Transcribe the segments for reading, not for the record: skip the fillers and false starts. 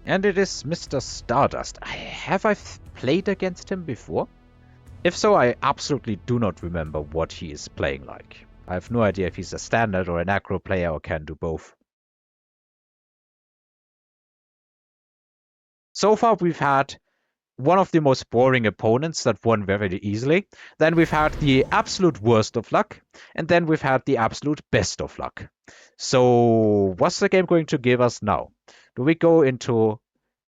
And it is Mr. Stardust. Have I played against him before? If so, I absolutely do not remember what he is playing like. I have no idea if he's a standard or an aggro player or can do both. So far, we've had one of the most boring opponents that won very easily. Then we've had the absolute worst of luck. And then we've had the absolute best of luck. So what's the game going to give us now? Do we go into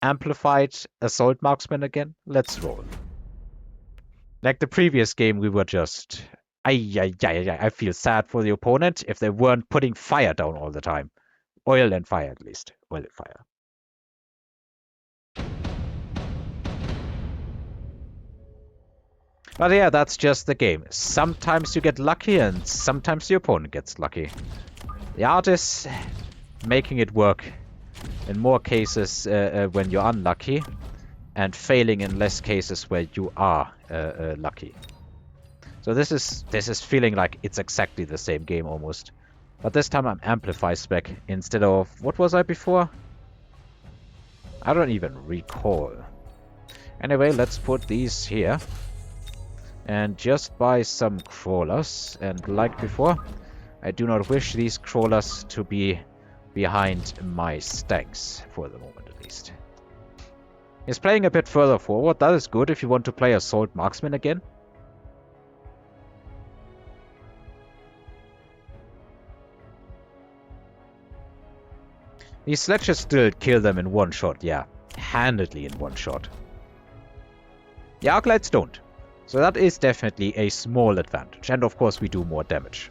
amplified assault marksman again? Let's roll. Like the previous game, we were just... I feel sad for the opponent if they weren't putting fire down all the time. Oil and fire, at least. Oil and fire. But yeah, that's just the game. Sometimes you get lucky and sometimes the opponent gets lucky. The art is making it work in more cases when you're unlucky, and failing in less cases where you are lucky. So this is feeling like it's exactly the same game almost. But this time I'm Amplify spec instead of... What was I before? I don't even recall. Anyway, let's put these here. And just buy some crawlers. And like before, I do not wish these crawlers to be behind my stacks, for the moment at least. He's playing a bit further forward. That is good if you want to play Assault Marksman again. These sledges still kill them in one shot, yeah. Handedly in one shot. The arc lights don't. So that is definitely a small advantage. And of course we do more damage.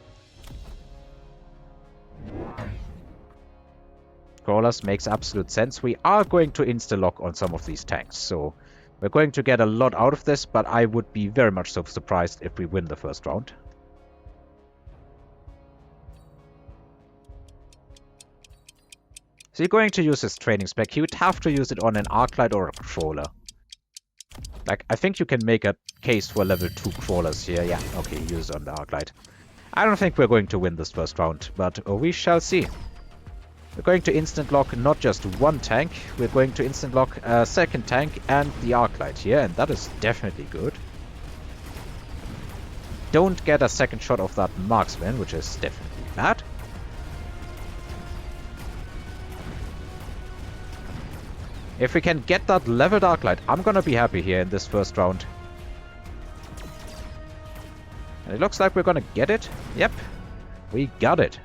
Crawlers makes absolute sense. We are going to insta-lock on some of these tanks. So we're going to get a lot out of this. But I would be very much so surprised if we win the first round. So you're going to use this training spec. You would have to use it on an Arclight or a Crawler. Like, I think you can make a case for level 2 Crawlers here. Yeah, okay, use it on the Arclight. I don't think we're going to win this first round, but we shall see. We're going to instant lock not just one tank, we're going to instant lock a second tank and the Arclight here, and that is definitely good. Don't get a second shot of that Marksman, which is definitely bad. If we can get that leveled Arclight, I'm gonna be happy here in this first round. And it looks like we're gonna get it. Yep, we got it.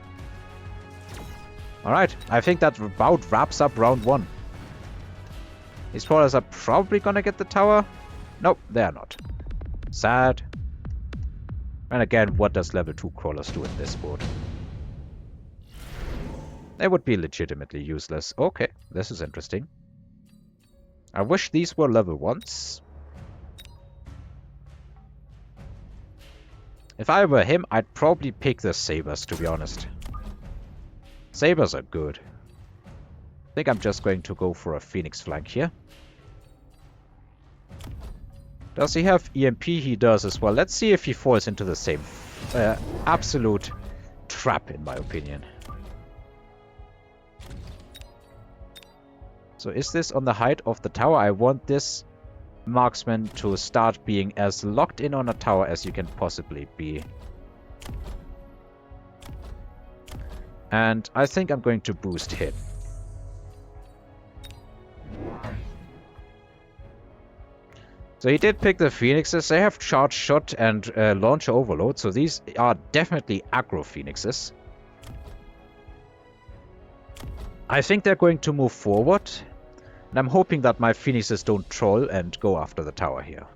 Alright, I think that about wraps up round 1. These crawlers are probably gonna get the tower. Nope, they are not. Sad. And again, what does level 2 crawlers do in this board? They would be legitimately useless. Okay, this is interesting. I wish these were level 1s. If I were him, I'd probably pick the Sabers, to be honest. Sabers are good. I think I'm just going to go for a Phoenix flank here. Does he have EMP? He does as well. Let's see if he falls into the same absolute trap, in my opinion. So is this on the height of the tower? I want this marksman to start being as locked in on a tower as you can possibly be. And I think I'm going to boost him. So he did pick the Phoenixes. They have charge shot and launcher overload. So these are definitely aggro Phoenixes. I think they're going to move forward. And I'm hoping that my Phoenixes don't troll and go after the tower here.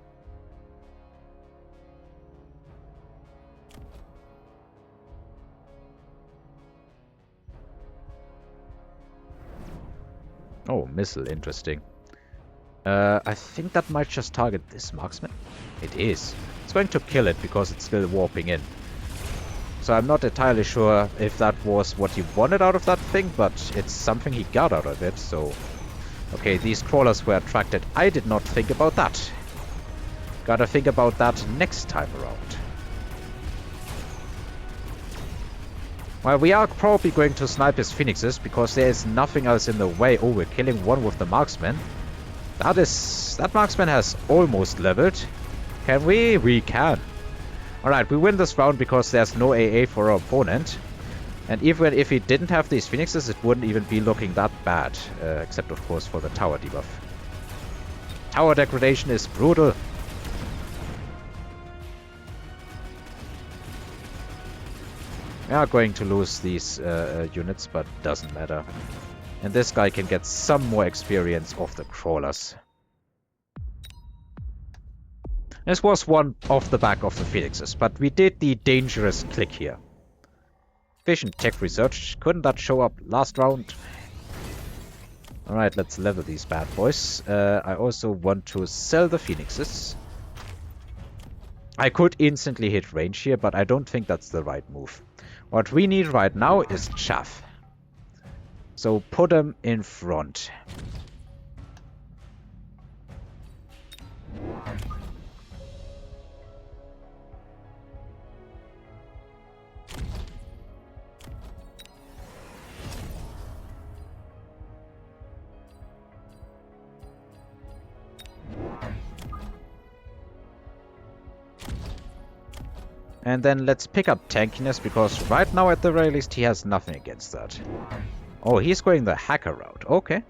Oh, missile, interesting. I think that might just target this marksman. It is. It's going to kill it because it's still warping in. So I'm not entirely sure if that was what he wanted out of that thing, but it's something he got out of it, so... Okay, these crawlers were attracted. I did not think about that. Gotta think about that next time around. Well, we are probably going to snipe his phoenixes because there is nothing else in the way. Oh, we're killing one with the marksman. That marksman has almost leveled. Can we? We can. Alright, we win this round because there's no AA for our opponent. And even if he didn't have these phoenixes, it wouldn't even be looking that bad. Except, of course, for the tower debuff. Tower degradation is brutal. We are going to lose these units, but doesn't matter. And this guy can get some more experience of the crawlers. This was one off the back of the phoenixes, but we did the dangerous click here. Efficient tech research. Couldn't that show up last round? Alright, let's level these bad boys. I also want to sell the phoenixes. I could instantly hit range here, but I don't think that's the right move. What we need right now is chaff. So put them in front. And then let's pick up tankiness, because right now at the very least he has nothing against that. Oh, he's going the hacker route. Okay.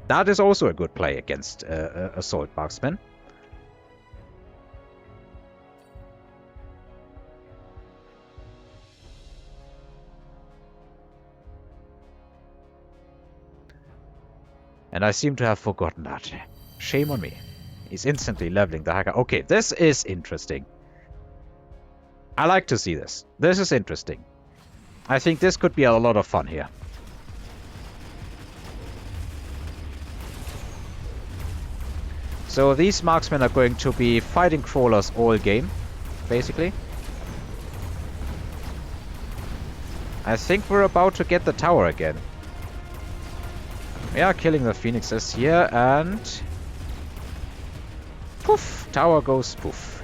That is also a good play against Assault Marksmen. And I seem to have forgotten that. Shame on me. He's instantly leveling the hacker. Okay, this is interesting. I like to see this. This is interesting. I think this could be a lot of fun here. So these marksmen are going to be fighting crawlers all game, basically. I think we're about to get the tower again. We are killing the phoenixes here, and poof! Tower goes poof.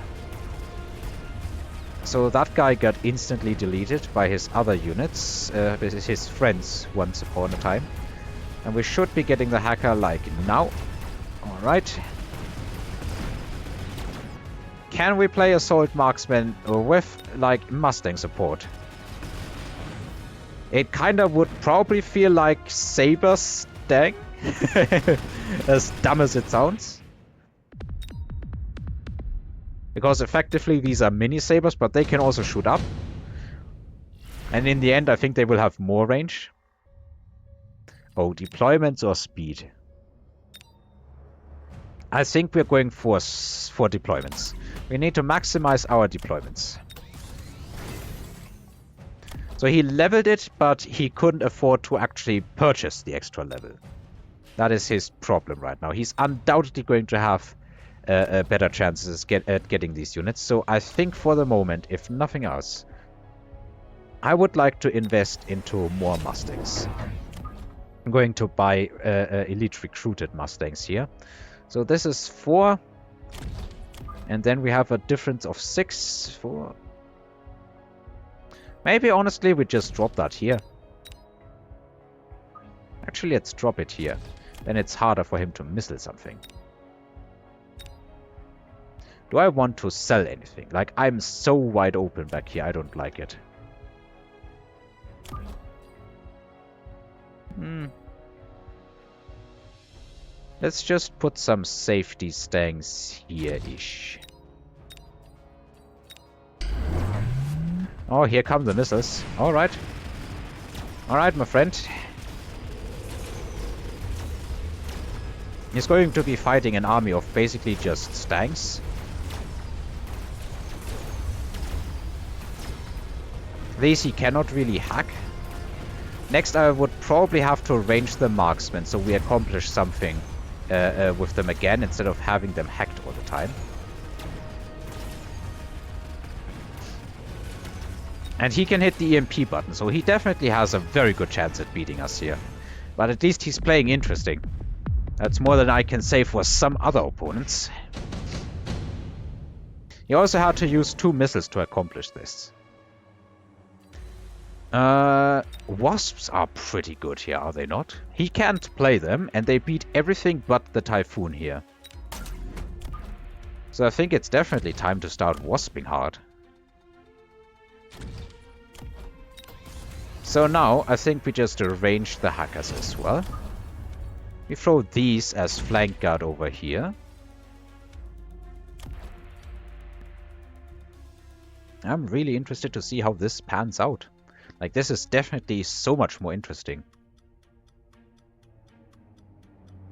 So that guy got instantly deleted by his other units, his friends once upon a time. And we should be getting the hacker like now. Alright. Can we play Assault Marksman with like Mustang support? It kinda would probably feel like Saber's Dang. As dumb as it sounds. Because effectively these are mini sabers, but they can also shoot up. And in the end I think they will have more range. Oh, deployments or speed? I think we're going for deployments. We need to maximize our deployments. So he leveled it, but he couldn't afford to actually purchase the extra level. That is his problem right now. He's undoubtedly going to have better chances at getting these units. So I think for the moment, if nothing else, I would like to invest into more Mustangs. I'm going to buy elite recruited Mustangs here. So this is 4. And then we have a difference of 6 for... Maybe, honestly, we just drop that here. Actually, let's drop it here. Then it's harder for him to missile something. Do I want to sell anything? Like, I'm so wide open back here. I don't like it. Let's just put some safety stangs here-ish. Oh, here come the missiles. Alright. Alright, my friend. He's going to be fighting an army of basically just stanks. These he cannot really hack. Next I would probably have to arrange the marksmen so we accomplish something with them again instead of having them hacked all the time. And he can hit the EMP button, so he definitely has a very good chance at beating us here. But at least he's playing interesting. That's more than I can say for some other opponents. He also had to use 2 missiles to accomplish this. Wasps are pretty good here, are they not? He can't play them, and they beat everything but the Typhoon here. So I think it's definitely time to start wasping hard. So now, I think we just arrange the hackers as well. We throw these as flank guard over here. I'm really interested to see how this pans out. Like, this is definitely so much more interesting.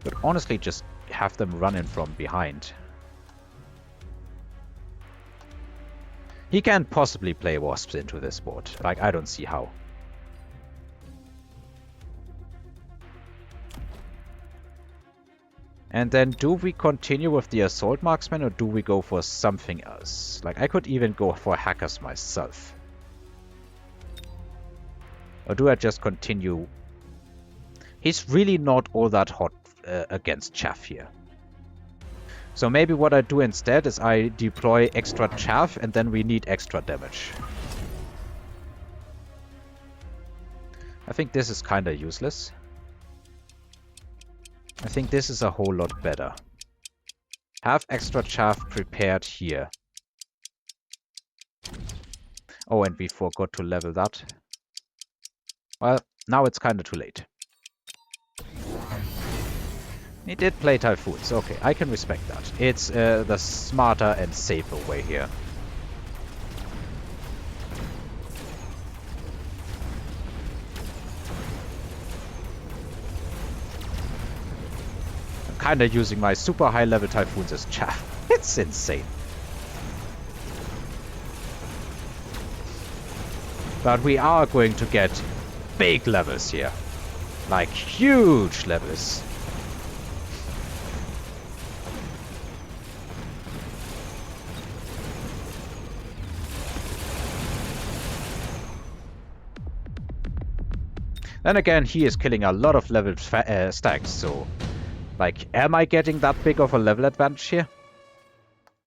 But honestly, just have them run in from behind. He can't possibly play wasps into this board. Like, I don't see how. And then do we continue with the assault marksman or do we go for something else? Like, I could even go for hackers myself. Or do I just continue? He's really not all that hot against chaff here. So maybe what I do instead is I deploy extra chaff and then we need extra damage. I think this is kind of useless. I think this is a whole lot better. Have extra chaff prepared here. Oh, and we forgot to level that. Well, now it's kind of too late. He did play Typhoons. Okay, I can respect that. It's the smarter and safer way here. I'm kind of using my super high level Typhoons as chaff. It's insane. But we are going to get big levels here. Like huge levels. Then again, he is killing a lot of level stacks, so... Like, am I getting that big of a level advantage here?